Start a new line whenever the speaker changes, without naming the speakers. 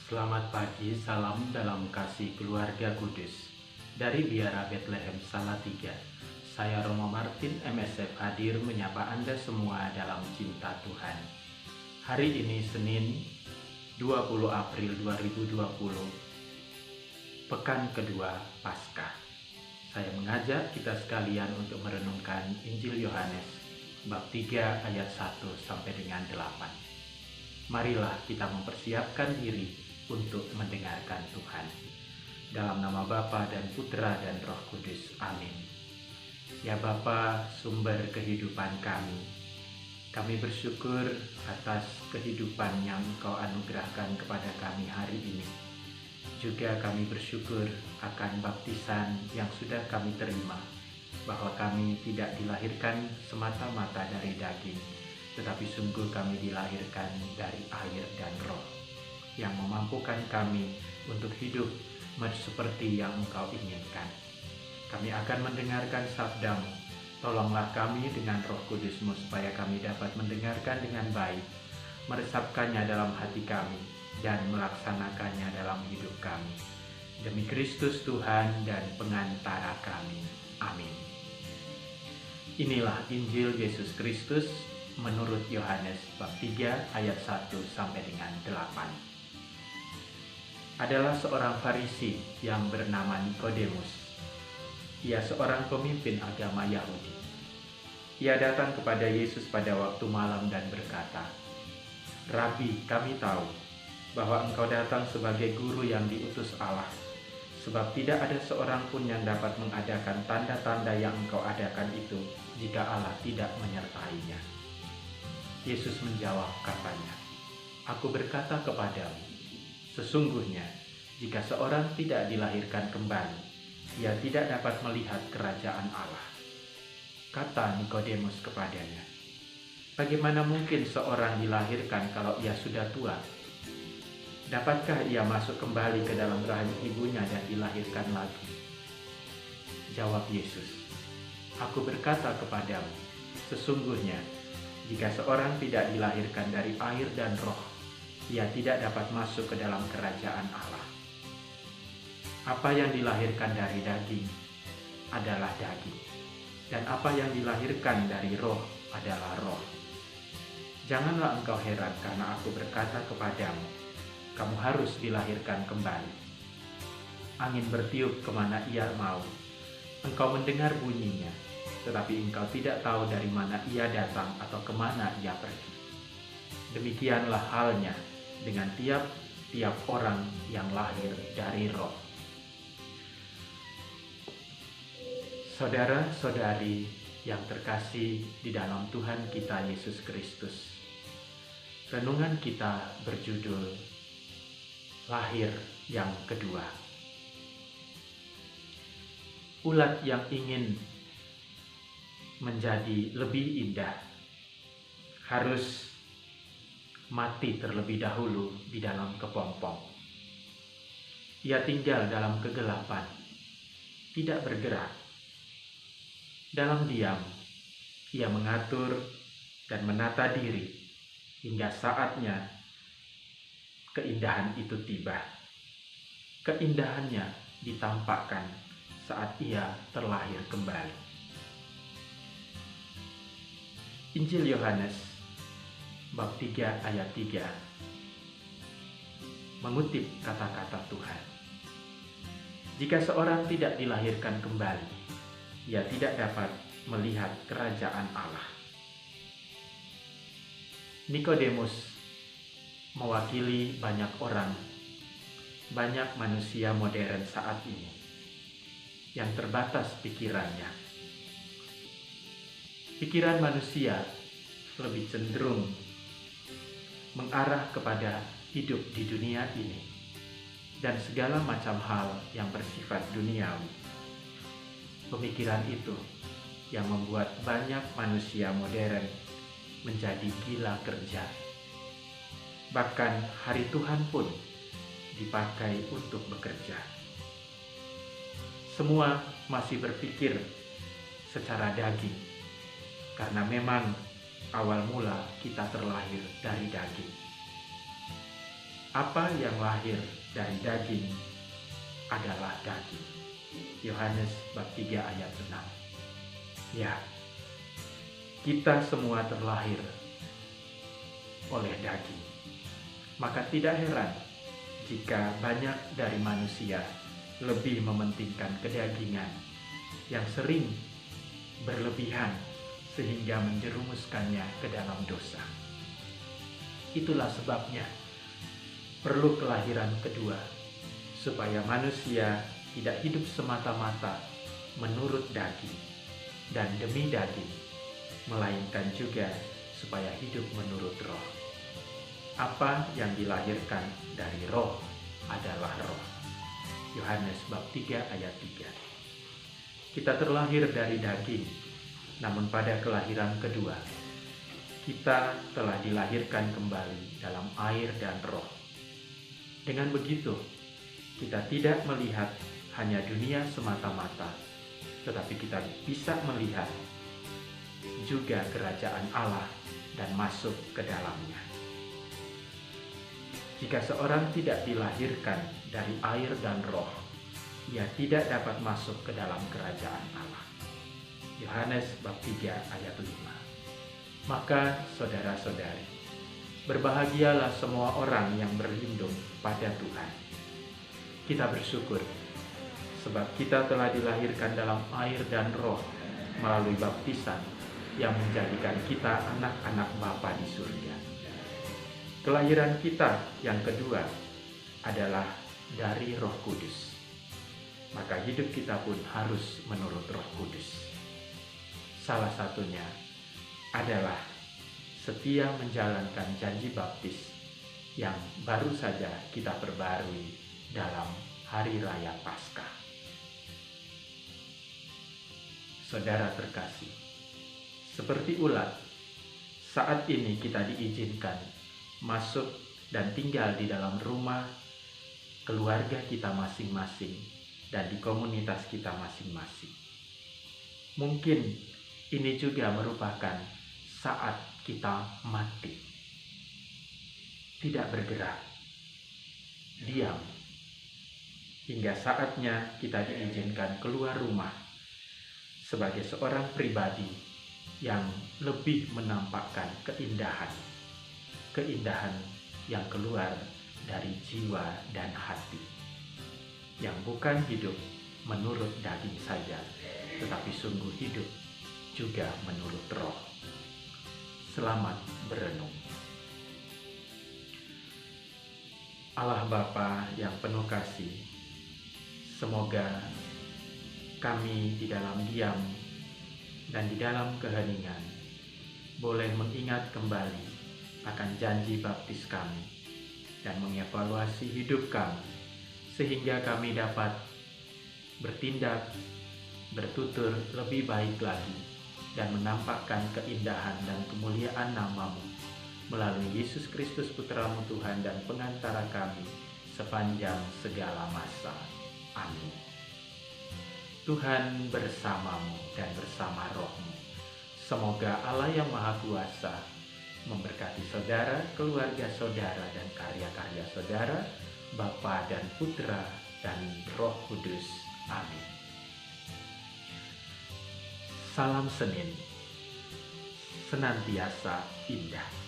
Selamat pagi, salam dalam kasih keluarga kudus. Dari Biara Bethlehem Salatiga, saya Romo Martin MSF hadir menyapa Anda semua dalam cinta Tuhan. Hari ini Senin 20 April 2020, pekan kedua Paskah. Saya mengajak kita sekalian untuk merenungkan Injil Yohanes bab 3 ayat 1 sampai dengan 8. Marilah kita mempersiapkan diri untuk mendengarkan Tuhan. Dalam nama Bapa dan Putra dan Roh Kudus. Amin. Ya Bapa, sumber kehidupan kami bersyukur atas kehidupan yang Engkau anugerahkan kepada kami hari ini. Juga kami bersyukur akan baptisan yang sudah kami terima, bahwa kami tidak dilahirkan semata-mata dari daging, tetapi sungguh kami dilahirkan dari air dan roh, yang memampukan kami untuk hidup seperti yang Engkau inginkan. Kami akan mendengarkan sabda-Mu. Tolonglah kami dengan Roh Kudus-Mu supaya kami dapat mendengarkan dengan baik, meresapkannya dalam hati kami, dan melaksanakannya dalam hidup kami. Demi Kristus Tuhan dan pengantara kami. Amin. Inilah Injil Yesus Kristus menurut Yohanes bab 3 ayat 1 sampai dengan 8. Adalah seorang Farisi yang bernama Nikodemus. Ia seorang pemimpin agama Yahudi. Ia datang kepada Yesus pada waktu malam dan berkata, "Rabi, kami tahu bahwa Engkau datang sebagai guru yang diutus Allah, sebab tidak ada seorang pun yang dapat mengadakan tanda-tanda yang Engkau adakan itu jika Allah tidak menyertainya." Yesus menjawab katanya, "Aku berkata kepadamu, sesungguhnya, jika seorang tidak dilahirkan kembali, ia tidak dapat melihat kerajaan Allah." Kata Nikodemus kepadanya, "Bagaimana mungkin seorang dilahirkan kalau ia sudah tua? Dapatkah ia masuk kembali ke dalam rahim ibunya dan dilahirkan lagi?" Jawab Yesus, "Aku berkata kepadamu, sesungguhnya, jika seorang tidak dilahirkan dari air dan roh, ia tidak dapat masuk ke dalam kerajaan Allah. Apa yang dilahirkan dari daging adalah daging, dan apa yang dilahirkan dari roh adalah roh. Janganlah engkau heran karena aku berkata kepadamu, kamu harus dilahirkan kembali. Angin bertiup kemana ia mau, engkau mendengar bunyinya, tetapi engkau tidak tahu dari mana ia datang atau kemana ia pergi. Demikianlah halnya dengan tiap-tiap orang yang lahir dari roh." Saudara-saudari yang terkasih di dalam Tuhan kita Yesus Kristus, renungan kita berjudul Lahir yang Kedua. Ulat yang ingin menjadi lebih indah harus mati terlebih dahulu di dalam kepompong. Ia tinggal dalam kegelapan, tidak bergerak. Dalam diam, ia mengatur dan menata diri hingga saatnya keindahan itu tiba. Keindahannya ditampakkan saat ia terlahir kembali. Injil Yohanes bab 3 ayat 3 mengutip kata-kata Tuhan. Jika seorang tidak dilahirkan kembali, ia tidak dapat melihat kerajaan Allah. Nikodemus mewakili banyak orang, banyak manusia modern saat ini yang terbatas pikirannya. Pikiran manusia lebih cenderung mengarah kepada hidup di dunia ini dan segala macam hal yang bersifat duniawi. Pemikiran itu yang membuat banyak manusia modern menjadi gila kerja. Bahkan hari Tuhan pun dipakai untuk bekerja. Semua masih berpikir secara daging, karena memang awal mula kita terlahir dari daging. Apa yang lahir dari daging adalah daging. Yohanes bab 3 ayat 6. Ya, kita semua terlahir oleh daging. Maka tidak heran jika banyak dari manusia lebih mementingkan kedagingan yang sering berlebihan sehingga menjerumuskannya ke dalam dosa. Itulah sebabnya perlu kelahiran kedua, supaya manusia tidak hidup semata-mata menurut daging dan demi daging, melainkan juga supaya hidup menurut roh. Apa yang dilahirkan dari roh adalah roh. Yohanes bab 3 ayat 3. Kita terlahir dari daging, namun pada kelahiran kedua, kita telah dilahirkan kembali dalam air dan roh. Dengan begitu, kita tidak melihat hanya dunia semata-mata, tetapi kita bisa melihat juga kerajaan Allah dan masuk ke dalamnya. Jika seorang tidak dilahirkan dari air dan roh, ia tidak dapat masuk ke dalam kerajaan Allah. Yohanes bab 3 ayat 5. Maka saudara-saudari, berbahagialah semua orang yang berlindung pada Tuhan. Kita bersyukur sebab kita telah dilahirkan dalam air dan roh melalui baptisan yang menjadikan kita anak-anak Bapa di surga. Kelahiran kita yang kedua adalah dari Roh Kudus. Maka hidup kita pun harus menurut Roh Kudus. Salah satunya adalah setia menjalankan janji baptis yang baru saja kita perbarui dalam Hari Raya Paskah. Saudara terkasih, seperti ulat, saat ini kita diizinkan masuk dan tinggal di dalam rumah keluarga kita masing-masing dan di komunitas kita masing-masing. Mungkin ini juga merupakan saat kita mati, tidak bergerak, diam, hingga saatnya kita diizinkan keluar rumah sebagai seorang pribadi yang lebih menampakkan keindahan yang keluar dari jiwa dan hati, yang bukan hidup menurut daging saja, tetapi sungguh hidup juga menurut roh. Selamat berenung. Allah Bapa yang penuh kasih, semoga kami di dalam diam dan di dalam keheningan boleh mengingat kembali akan janji baptis kami dan mengevaluasi hidup kami, sehingga kami dapat bertindak, bertutur lebih baik lagi dan menampakkan keindahan dan kemuliaan nama-Mu melalui Yesus Kristus Putra-Mu Tuhan dan pengantara kami sepanjang segala masa. Amin. Tuhan bersama-Mu dan bersama roh-Mu. Semoga Allah yang Maha Kuasa memberkati saudara, keluarga saudara, dan karya-karya saudara, Bapa dan Putra dan Roh Kudus. Amin. Salam Senin, senantiasa indah.